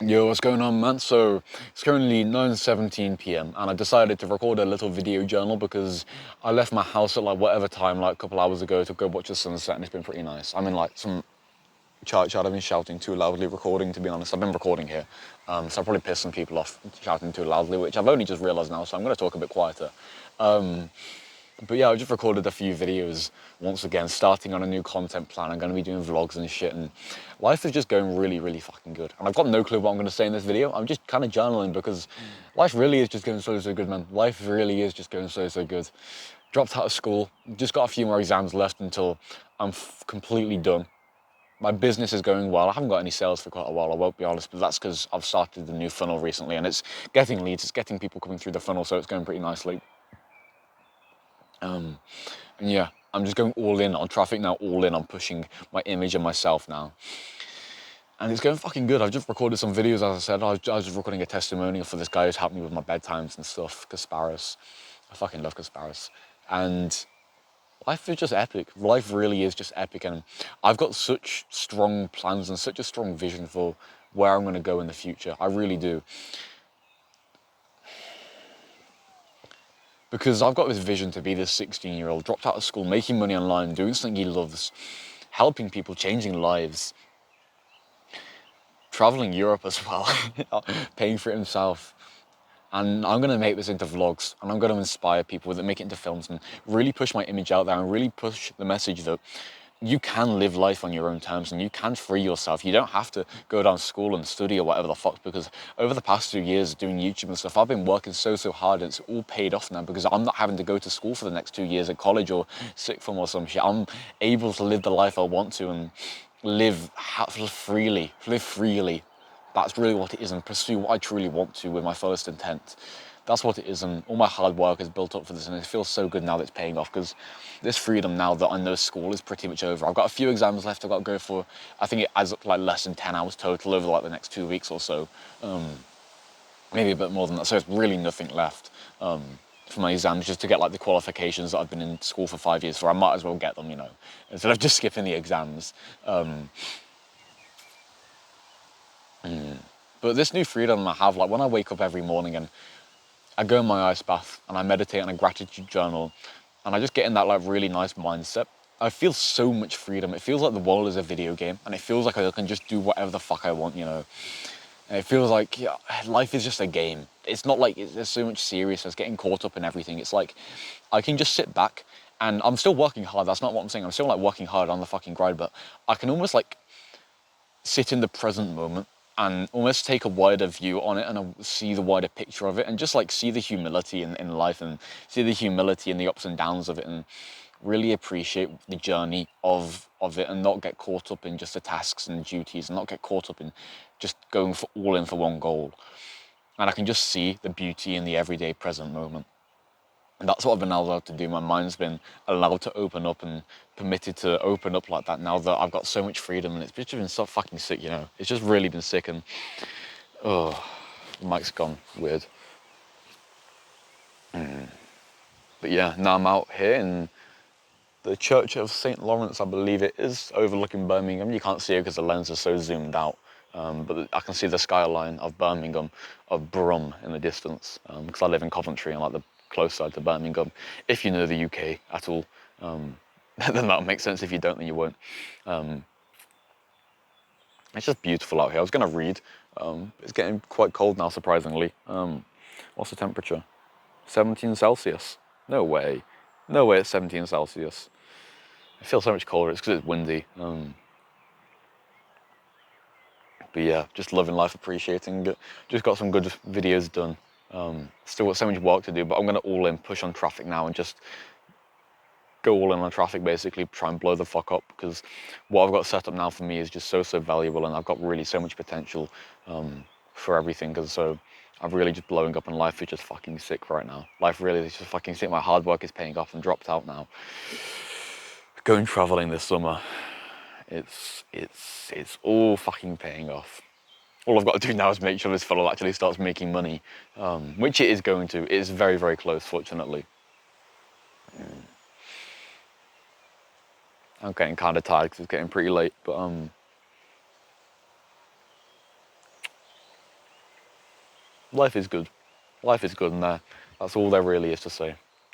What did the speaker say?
Yo, what's going on, man? So it's currently 9:17 p.m. and I decided to record a little video journal because I left my house at like whatever time, like a couple hours ago, to go watch the sunset, and it's been pretty nice. I mean, like some church I've been shouting too loudly recording, to be honest. I've been recording here, so I probably pissed some people off shouting too loudly, which I've only just realised now, so I'm going to talk a bit quieter. But yeah, I just recorded a few videos once again, starting on a new content plan. I'm going to be doing vlogs and shit, and life is just going really, really fucking good. And I've got no clue what I'm going to say in this video. I'm just kind of journaling because life really is just going so, so good, man. Life really is just going so, so good. Dropped out of school, just got a few more exams left until I'm completely done. My business is going well. I haven't got any sales for quite a while, I won't be honest, but that's because I've started the new funnel recently, and it's getting leads, it's getting people coming through the funnel, so it's going pretty nicely. And yeah, I'm just going all in on traffic now, all in on pushing my image and myself now. And it's going fucking good. I've just recorded some videos, as I said. I was just recording a testimonial for this guy who's helped me with my bedtimes and stuff, Kasparis. I fucking love Kasparis. And life is just epic. Life really is just epic. And I've got such strong plans and such a strong vision for where I'm going to go in the future. I really do. Because I've got this vision to be this 16-year-old, dropped out of school, making money online, doing something he loves, helping people, changing lives, traveling Europe as well, paying for it himself. And I'm going to make this into vlogs, and I'm going to inspire people with it, make it into films, and really push my image out there, and really push the message that you can live life on your own terms, and you can free yourself. You don't have to go down to school and study or whatever the fuck, because over the past 2 years doing YouTube and stuff, I've been working so hard, and it's all paid off now because I'm not having to go to school for the next 2 years at college or sixth form or some shit. I'm able to live the life I want to and live freely, That's really what it is, and pursue what I truly want to with my first intent. That's what it is, and all my hard work is built up for this, and it feels so good now that it's paying off, because this freedom now that I know school is pretty much over. I've got a few exams left I've got to go for. I think it adds up to like less than 10 hours total over like the next 2 weeks or so. Maybe a bit more than that, so it's really nothing left for my exams, just to get like the qualifications that I've been in school for 5 years for. I might as well get them, instead of just skipping the exams. But this new freedom I have, like when I wake up every morning and I go in my ice bath and I meditate on a gratitude journal and I just get in that like really nice mindset, I feel so much freedom. It feels like the world is a video game, and it feels like I can just do whatever the fuck I want, And it feels like, yeah, life is just a game. It's not like there's so much seriousness, getting caught up in everything. It's like I can just sit back, and I'm still working hard. That's not what I'm saying. I'm still like working hard on the fucking grind, but I can almost like sit in the present moment and almost take a wider view on it, and see the wider picture of it, and just like see the humility in life, and see the humility and the ups and downs of it, and really appreciate the journey of it, and not get caught up in just the tasks and duties, and not get caught up in just going for all in for one goal. And I can just see the beauty in the everyday present moment. And that's what I've been allowed to do. My mind's been allowed to open up and permitted to open up like that now that I've got so much freedom, and it's just been so fucking sick, It's just really been sick, and oh, the mic's gone weird. But yeah, now I'm out here in the Church of St. Lawrence, I believe it is, overlooking Birmingham. You can't see it because the lens is so zoomed out, but I can see the skyline of Birmingham, of Brum in the distance, because I live in Coventry and like the close side to Birmingham. If you know the UK at all, then that'll make sense. If you don't, then you won't. It's just beautiful out here. I was going to read. It's getting quite cold now, surprisingly. What's the temperature? 17 Celsius. No way. No way it's 17 Celsius. It feels so much colder. It's because it's windy. But yeah, just loving life, appreciating it. Just got some good videos done. Still got so much work to do, but I'm going to all in, push on traffic now, and just go all in on traffic, basically try and blow the fuck up, because what I've got set up now for me is just so valuable, and I've got really so much potential for everything, because so I'm really just blowing up, and life is just fucking sick right now. Life really is just fucking sick. My hard work is paying off. I'm dropped out now. Going traveling this summer, it's all fucking paying off. All I've got to do now is make sure this funnel actually starts making money, which it is going to. It is very, very close, fortunately. I'm getting kind of tired because it's getting pretty late, but life is good. Life is good, and that's all there really is to say.